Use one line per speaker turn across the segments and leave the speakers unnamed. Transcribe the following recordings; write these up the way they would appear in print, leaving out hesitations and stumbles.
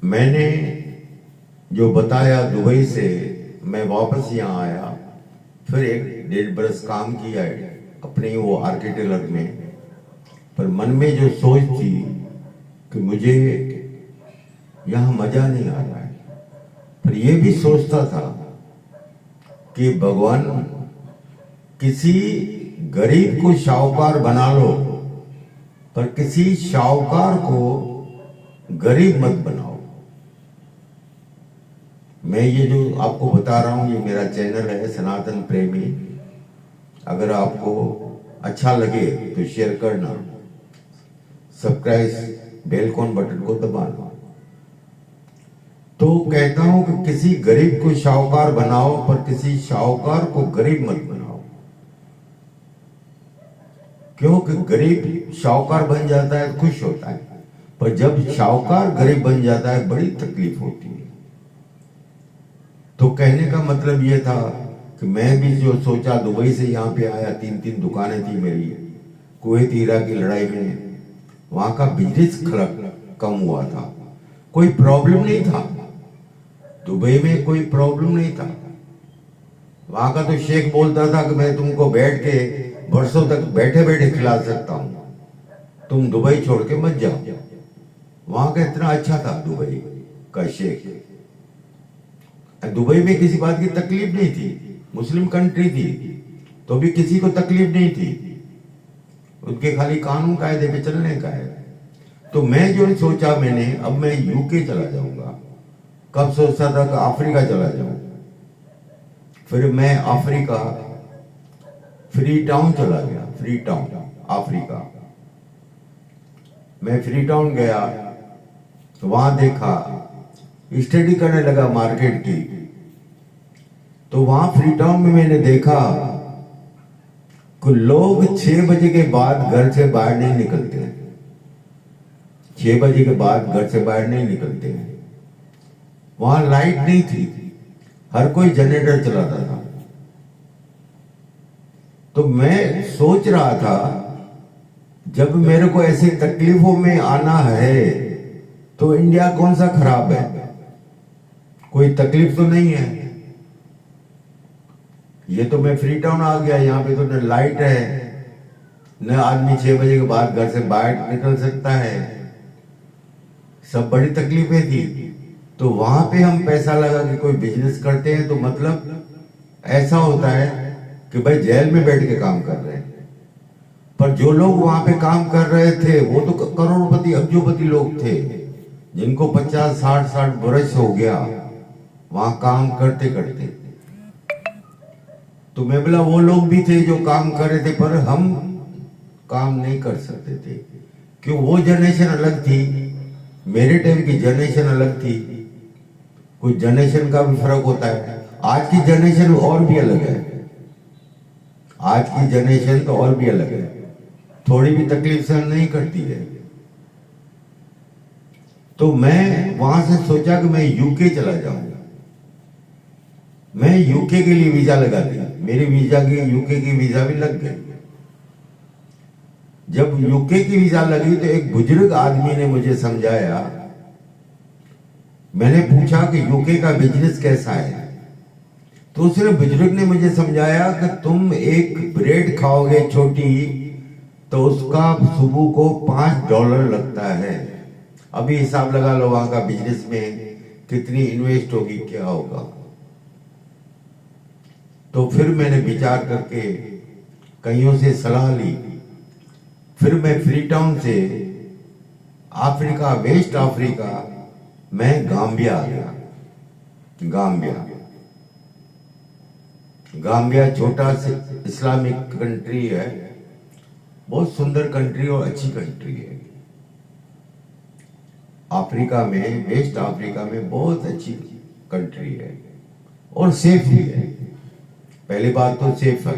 मैंने जो बताया दुबई से मैं वापस यहाँ आया, फिर 1 डेढ़ बरस काम किया है अपने वो आर्किटेक्चर में। पर मन में जो सोच थी कि मुझे यहाँ मजा नहीं आ रहा है, पर ये भी सोचता था कि भगवान किसी गरीब को शाहूकार बना लो, पर किसी शाहूकार को गरीब मत बनाओ। मैं ये जो आपको बता रहा हूँ, ये मेरा चैनल है सनातन प्रेमी। अगर आपको अच्छा लगे तो शेयर करना, सब्सक्राइब बेल कॉन बटन को दबाना। तो कहता हूं कि किसी गरीब को शाहूकार बनाओ, पर किसी शाहूकार को गरीब मत बनाओ। क्योंकि गरीब शाहूकार बन जाता है खुश होता है, पर जब शाहूकार गरीब बन जाता है बड़ी तकलीफ होती है। तो कहने का मतलब यह था कि मैं भी जो सोचा, दुबई से यहाँ पे आया, 3 दुकानें थी मेरी। कुवैत इराक की लड़ाई में वहां का बिजनेस कम हुआ था, कोई प्रॉब्लम नहीं था दुबई में, कोई प्रॉब्लम नहीं था। वहां का तो शेख बोलता था कि मैं तुमको बैठ के वर्षों तक बैठे बैठे खिला सकता हूं, तुम दुबई छोड़ के मत जाओ। वहां का इतना अच्छा था दुबई का शेख। दुबई में किसी बात की तकलीफ नहीं थी, मुस्लिम कंट्री थी तो भी किसी को तकलीफ नहीं थी, उनके खाली कानून कायदे पे चलने का है। तो मैं जो सोचा मैंने, अब मैं यूके चला जाऊंगा। कब सोचता था कि अफ्रीका चला जाऊं, फिर मैं अफ्रीका फ्री टाउन चला गया। फ्री टाउन अफ्रीका, मैं फ्री टाउन गया तो वहां देखा, स्टडी करने लगा मार्केट की। तो वहां फ्री टाउन में मैंने देखा कि लोग 6 बजे के बाद घर से बाहर नहीं निकलते हैं। 6 बजे के बाद घर से बाहर नहीं निकलते हैं। वहां लाइट नहीं थी, हर कोई जनरेटर चलाता था। तो मैं सोच रहा था, जब मेरे को ऐसी तकलीफों में आना है तो इंडिया कौन सा खराब है, कोई तकलीफ तो नहीं है। ये तो मैं फ्री टाउन आ गया, यहाँ पे तो न लाइट है, न आदमी 6 बजे के बाद घर से बाहर निकल सकता है, सब बड़ी तकलीफें थी। तो वहां पे हम पैसा लगा के कोई बिजनेस करते हैं तो मतलब ऐसा होता है कि भाई जेल में बैठ के काम कर रहे हैं। पर जो लोग वहां पे काम कर रहे थे वो तो करोड़पति अब्जोपति लोग थे, जिनको 50 60 वर्ष हो गया वहां काम करते करते। तो मैं बोला वो लोग भी थे जो काम कर रहे थे, पर हम काम नहीं कर सकते थे, क्यों? वो जनरेशन अलग थी, मेरे टाइम की जनरेशन अलग थी। कुछ जनरेशन का भी फर्क होता है। आज की जनरेशन और भी अलग है, आज की जनरेशन तो और भी अलग है, थोड़ी भी तकलीफ सहन नहीं करती है। तो मैं वहां से सोचा कि मैं यूके चला जाऊंगा। मैं यूके के लिए वीजा लगा दिया, मेरी वीजा की यूके की वीजा भी लग गई। जब यूके की वीजा लगी तो एक बुजुर्ग आदमी ने मुझे समझाया। मैंने पूछा कि यूके का बिजनेस कैसा है, तो उसने बुजुर्ग ने मुझे समझाया कि तुम एक ब्रेड खाओगे छोटी, तो उसका सुबह को $5 लगता है। अभी हिसाब लगा लो वहां का बिजनेस में कितनी इन्वेस्ट होगी, क्या होगा। तो फिर मैंने विचार करके कईयों से सलाह ली। फिर मैं फ्री टाउन से अफ्रीका, वेस्ट अफ्रीका, मैं गाम्बिया आ गया। गाम्बिया छोटा से इस्लामिक कंट्री है, बहुत सुंदर कंट्री और अच्छी कंट्री है। अफ्रीका में, वेस्ट अफ्रीका में बहुत अच्छी कंट्री है और सेफ भी है। पहली बात तो सेफ है।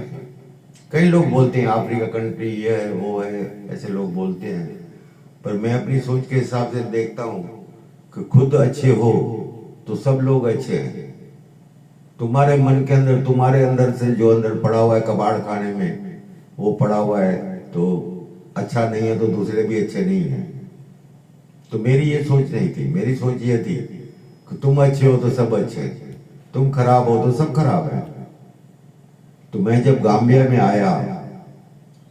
कई लोग बोलते हैं अफ्रीका कंट्री ये है वो है, ऐसे लोग बोलते हैं, पर मैं अपनी सोच के हिसाब से देखता हूं कि खुद अच्छे हो तो सब लोग अच्छे हैं। तुम्हारे मन के अंदर, तुम्हारे अंदर से जो अंदर पड़ा हुआ है कबाड़ खाने में, वो पड़ा हुआ है तो अच्छा नहीं है तो दूसरे भी अच्छे नहीं है। तो मेरी ये सोच नहीं थी। मेरी सोच ये थी कि तुम अच्छे हो तो सब अच्छे हैं, तुम खराब हो तो सब खराब है। तो मैं जब गाम्बिया में आया,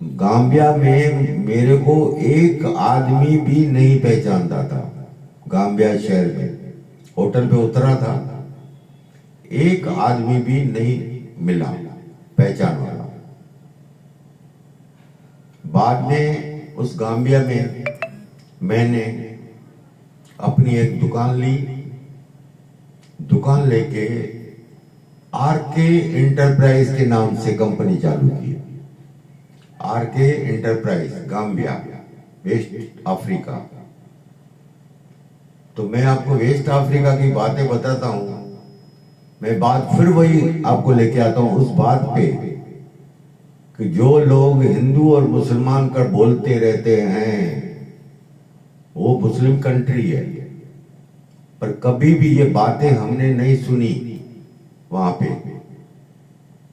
गाम्बिया में मेरे को एक आदमी भी नहीं पहचानता था। गाम्बिया शहर में होटल पे उतरा था, एक आदमी भी नहीं मिला पहचान वाला। बाद में उस गाम्बिया में मैंने अपनी एक दुकान ली। दुकान लेके आरके इंटरप्राइज के नाम से कंपनी चालू की। RK enterprise, Gambia, West Africa. तो मैं आपको वेस्ट अफ्रीका की बातें बताता हूं। मैं बात फिर वही आपको लेके आता हूं उस बात पे कि जो लोग हिंदू और मुसलमान कर बोलते रहते हैं, वो मुस्लिम कंट्री है, पर कभी भी ये बातें हमने नहीं सुनी। वहां पे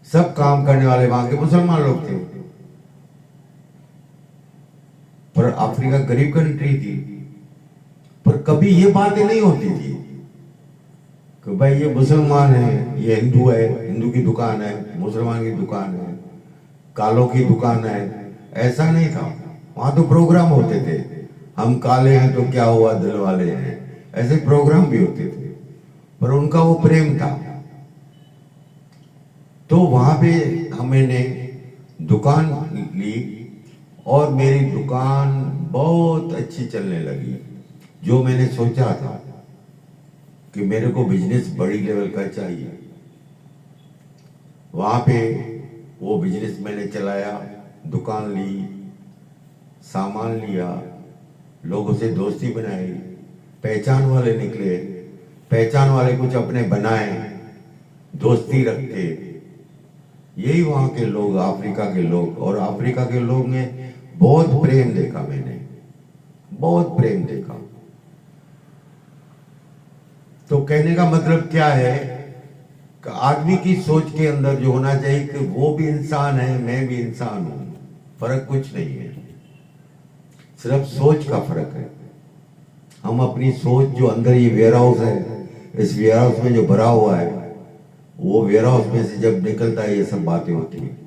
सब काम करने वाले वहां के मुसलमान लोग थे, पर अफ्रीका गरीब कंट्री थी। पर कभी ये बातें नहीं होती थी कि भाई ये मुसलमान है, ये हिंदू है, हिंदू की दुकान है, मुसलमान की दुकान है, कालों की दुकान है। ऐसा नहीं था। वहां तो प्रोग्राम होते थे, हम काले हैं तो क्या हुआ, दिल वाले हैं, ऐसे प्रोग्राम भी होते थे। पर उनका वो प्रेम था। तो वहां पे हमने दुकान ली और मेरी दुकान बहुत अच्छी चलने लगी। जो मैंने सोचा था कि मेरे को बिजनेस बड़ी लेवल का चाहिए, वहां पे वो बिजनेस मैंने चलाया। दुकान ली, सामान लिया, लोगों से दोस्ती बनाई, पहचान वाले निकले, पहचान वाले कुछ अपने बनाए, दोस्ती रखते। यही वहां के लोग, अफ्रीका के लोग। और अफ्रीका के लोग में बहुत प्रेम देखा मैंने, बहुत प्रेम देखा। तो कहने का मतलब क्या है कि आदमी की सोच के अंदर जो होना चाहिए कि वो भी इंसान है, मैं भी इंसान हूं। फर्क कुछ नहीं है, सिर्फ सोच का फर्क है। हम अपनी सोच, जो अंदर ये वेयर हाउस है, इस वेयर हाउस में जो भरा हुआ है, वो वेयर हाउस में से जब निकलता है ये सब बातें होती है।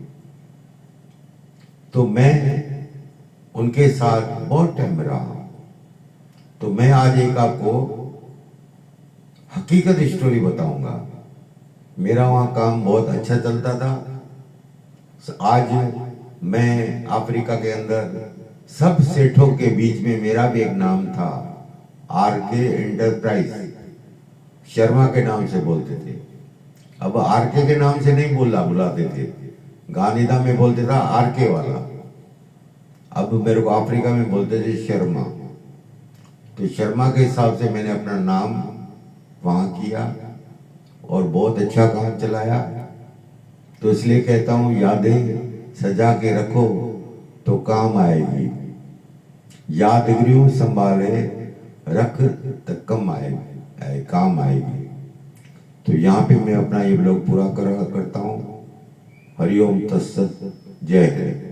तो मैं उनके साथ बहुत टाइम रहा। तो मैं आज एक आपको हकीकत स्टोरी बताऊंगा। मेरा वहां काम बहुत अच्छा चलता था। आज मैं अफ्रीका के अंदर सब सेठों के बीच में मेरा भी एक नाम था, आरके इंटरप्राइज। शर्मा के नाम से बोलते थे। अब आरके के नाम से नहीं बुलाते थे, गांधीधाम में बोलते था आरके वाला। अब मेरे को अफ्रीका में बोलते थे शर्मा। तो शर्मा के हिसाब से मैंने अपना नाम वहां किया और बहुत अच्छा काम चलाया। तो इसलिए कहता हूं, यादें सजा के रखो तो काम आएगी, यादगिरियों संभाले रख तो कम आएगी, काम आएगी। तो यहाँ पे मैं अपना ये ब्लॉग पूरा करता हूँ। हरिओम तत्सत, जय हिंद।